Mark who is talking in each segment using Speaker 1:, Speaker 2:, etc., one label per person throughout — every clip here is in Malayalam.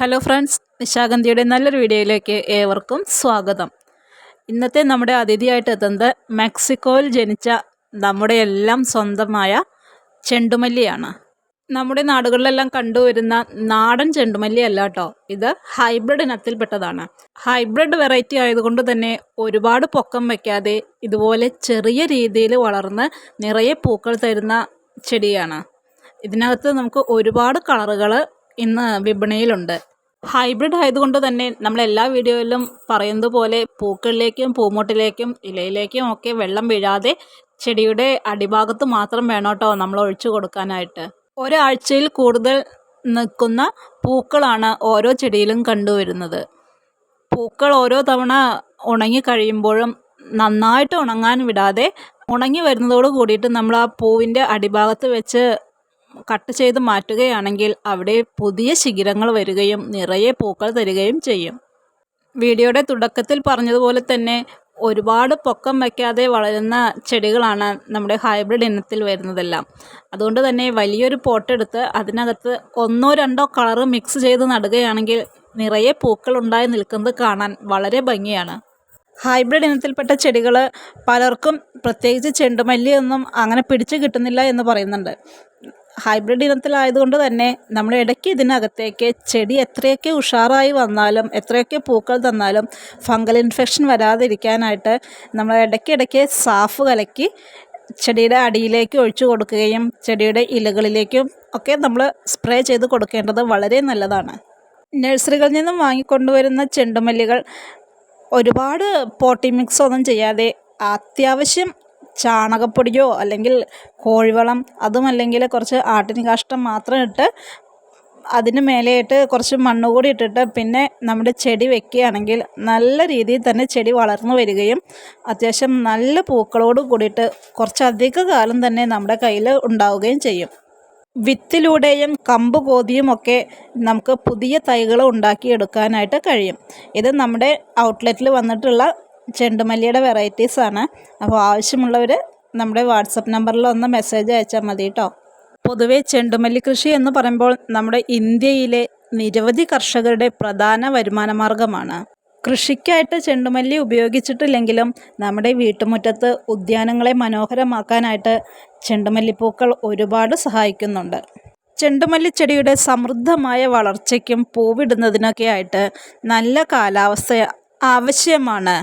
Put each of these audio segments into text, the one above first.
Speaker 1: ഹലോ ഫ്രണ്ട്സ്, നിശാഗന്ധിയുടെ നല്ലൊരു വീഡിയോയിലേക്ക് ഏവർക്കും സ്വാഗതം. ഇന്നത്തെ നമ്മുടെ അതിഥിയായിട്ട് എത്തുന്നത് മെക്സിക്കോയിൽ ജനിച്ച നമ്മുടെ എല്ലാം സ്വന്തമായ ചെണ്ടുമല്ലിയാണ്. നമ്മുടെ നാടുകളിലെല്ലാം കണ്ടുവരുന്ന നാടൻ ചെണ്ടുമല്ലി അല്ല കേട്ടോ, ഇത് ഹൈബ്രിഡ് ഇനത്തിൽപ്പെട്ടതാണ്. ഹൈബ്രിഡ് വെറൈറ്റി ആയതുകൊണ്ട് തന്നെ ഒരുപാട് പൊക്കം വയ്ക്കാതെ ഇതുപോലെ ചെറിയ രീതിയിൽ വളർന്ന് നിറയെ പൂക്കൾ തരുന്ന ചെടിയാണ്. ഇതിനകത്ത് നമുക്ക് ഒരുപാട് കളറുകൾ ഇന്ന് വിപണിയിലുണ്ട്. ഹൈബ്രിഡ് ആയതുകൊണ്ട് തന്നെ നമ്മൾ എല്ലാ വീഡിയോയിലും പറയുന്നത് പോലെ പൂക്കളിലേക്കും പൂമൊട്ടിലേക്കും ഇലയിലേക്കും ഒക്കെ വെള്ളം വീഴാതെ ചെടിയുടെ അടിഭാഗത്ത് മാത്രം വേണം കേട്ടോ നമ്മൾ ഒഴിച്ചു കൊടുക്കാനായിട്ട്. ഒരാഴ്ചയിൽ കൂടുതൽ നിൽക്കുന്ന പൂക്കളാണ് ഓരോ ചെടിയിലും കണ്ടുവരുന്നത്. പൂക്കൾ ഓരോ തവണ ഉണങ്ങി കഴിയുമ്പോഴും നന്നായിട്ട് ഉണങ്ങാൻ വിടാതെ ഉണങ്ങി വരുന്നതോട് കൂടിയിട്ട് നമ്മൾ ആ പൂവിൻ്റെ അടിഭാഗത്ത് വെച്ച് കട്ട് ചെയ്ത് മാറ്റുകയാണെങ്കിൽ അവിടെ പുതിയ ശിഖരങ്ങൾ വരികയും നിറയെ പൂക്കൾ തരികയും ചെയ്യും. വീഡിയോയുടെ തുടക്കത്തിൽ പറഞ്ഞതുപോലെ തന്നെ ഒരുപാട് പൊക്കം വയ്ക്കാതെ വളരുന്ന ചെടികളാണ് നമ്മുടെ ഹൈബ്രിഡ് ഇനത്തിൽ വരുന്നതെല്ലാം. അതുകൊണ്ട് തന്നെ വലിയൊരു പോട്ടെടുത്ത് അതിനകത്ത് 1-2 കളറ് മിക്സ് ചെയ്ത് നടുകയാണെങ്കിൽ നിറയെ പൂക്കൾ ഉണ്ടായി നിൽക്കുന്നത് കാണാൻ വളരെ ഭംഗിയാണ്. ഹൈബ്രിഡ് ഇനത്തിൽപ്പെട്ട ചെടികൾ പലർക്കും, പ്രത്യേകിച്ച് ചെണ്ടുമല്ലിയൊന്നും അങ്ങനെ പിടിച്ചു കിട്ടുന്നില്ല എന്ന് പറയുന്നുണ്ട്. ഹൈബ്രിഡ് ഇനത്തിലായതുകൊണ്ട് തന്നെ നമ്മൾ ഇടയ്ക്ക് ഇതിനകത്തേക്ക് ചെടി എത്രയൊക്കെ ഉഷാറായി വന്നാലും എത്രയൊക്കെ പൂക്കൾ തന്നാലും ഫംഗൽ ഇൻഫെക്ഷൻ വരാതിരിക്കാനായിട്ട് നമ്മൾ ഇടയ്ക്കിടയ്ക്ക് സാഫ് കലക്കി ചെടിയുടെ അടിയിലേക്ക് ഒഴിച്ചു കൊടുക്കുകയും ചെടിയുടെ ഇലകളിലേക്കും ഒക്കെ നമ്മൾ സ്പ്രേ ചെയ്ത് കൊടുക്കേണ്ടത് വളരെ നല്ലതാണ്. നഴ്സറികളിൽ നിന്നും വാങ്ങിക്കൊണ്ടുവരുന്ന ചെണ്ടുമല്ലികൾ ഒരുപാട് പോട്ടി മിക്സ് ഒന്നും ചെയ്യാതെ അത്യാവശ്യം ചാണകപ്പൊടിയോ അല്ലെങ്കിൽ കോഴിവളം, അതുമല്ലെങ്കിൽ കുറച്ച് ആട്ടിൻ കാഷ്ടം മാത്രം ഇട്ട് അതിന് മേലെയായിട്ട് കുറച്ച് മണ്ണ് കൂടി ഇട്ടിട്ട് പിന്നെ നമ്മുടെ ചെടി വെക്കുകയാണെങ്കിൽ നല്ല രീതിയിൽ തന്നെ ചെടി വളർന്നു വരികയും അത്യാവശ്യം നല്ല പൂക്കളോട് കൂടിയിട്ട് കുറച്ചധിക കാലം തന്നെ നമ്മുടെ കയ്യിൽ ഉണ്ടാവുകയും ചെയ്യും. വിത്തിലൂടെയും കമ്പ് കോതിയുമൊക്കെ നമുക്ക് പുതിയ തൈകൾ ഉണ്ടാക്കിയെടുക്കാനായിട്ട് കഴിയും. ഇത് നമ്മുടെ ഔട്ട്ലെറ്റിൽ വന്നിട്ടുള്ള ചെണ്ടുമല്ലിയുടെ വെറൈറ്റീസാണ്. അപ്പോൾ ആവശ്യമുള്ളവർ നമ്മുടെ വാട്സപ്പ് നമ്പറിൽ ഒന്ന് മെസ്സേജ് അയച്ചാൽ മതി കേട്ടോ. പൊതുവെ ചെണ്ടുമല്ലി കൃഷി എന്ന് പറയുമ്പോൾ നമ്മുടെ ഇന്ത്യയിലെ നിരവധി കർഷകരുടെ പ്രധാന വരുമാന മാർഗമാണ്. കൃഷിക്കായിട്ട് ചെണ്ടുമല്ലി ഉപയോഗിച്ചിട്ടില്ലെങ്കിലും നമ്മുടെ വീട്ടുമുറ്റത്ത് ഉദ്യാനങ്ങളെ മനോഹരമാക്കാനായിട്ട് ചെണ്ടുമല്ലിപ്പൂക്കൾ ഒരുപാട് സഹായിക്കുന്നുണ്ട്. ചെണ്ടുമല്ലിച്ചെടിയുടെ സമൃദ്ധമായ വളർച്ചയ്ക്കും പൂവിടുന്നതിനൊക്കെ ആയിട്ട് നല്ല കാലാവസ്ഥ ആവശ്യമാണ്.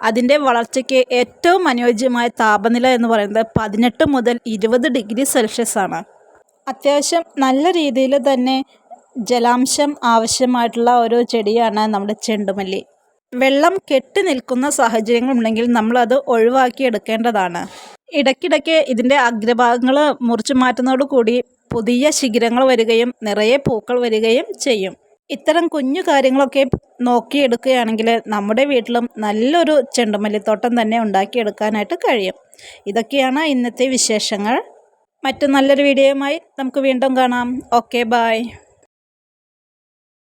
Speaker 1: അതിൻ്റെ വളർച്ചയ്ക്ക് ഏറ്റവും അനുയോജ്യമായ താപനില എന്ന് പറയുന്നത് 18 മുതൽ 20 ഡിഗ്രി സെൽഷ്യസ് ആണ്. അത്യാവശ്യം നല്ല രീതിയിൽ തന്നെ ജലാംശം ആവശ്യമായിട്ടുള്ള ഒരു ചെടിയാണ് നമ്മുടെ ചെണ്ടുമല്ലി. വെള്ളം കെട്ടി നിൽക്കുന്ന സാഹചര്യങ്ങളുണ്ടെങ്കിൽ നമ്മളത് ഒഴിവാക്കി എടുക്കേണ്ടതാണ്. ഇടയ്ക്കിടയ്ക്ക് ഇതിൻ്റെ അഗ്രഭാഗങ്ങൾ മുറിച്ചു മാറ്റുന്നതോടുകൂടി പുതിയ ശിഖരങ്ങൾ വരികയും നിറയെ പൂക്കൾ വരികയും ചെയ്യും. ഇത്തരം കുഞ്ഞു കാര്യങ്ങളൊക്കെ നോക്കിയെടുക്കുകയാണെങ്കിൽ നമ്മുടെ വീട്ടിലും നല്ലൊരു ചെണ്ടുമല്ലിത്തോട്ടം തന്നെ ഉണ്ടാക്കിയെടുക്കാനായിട്ട് കഴിയും. ഇതൊക്കെയാണ് ഇന്നത്തെ വിശേഷങ്ങൾ. മറ്റു നല്ലൊരു വീഡിയോയുമായി നമുക്ക് വീണ്ടും കാണാം. Okay, by.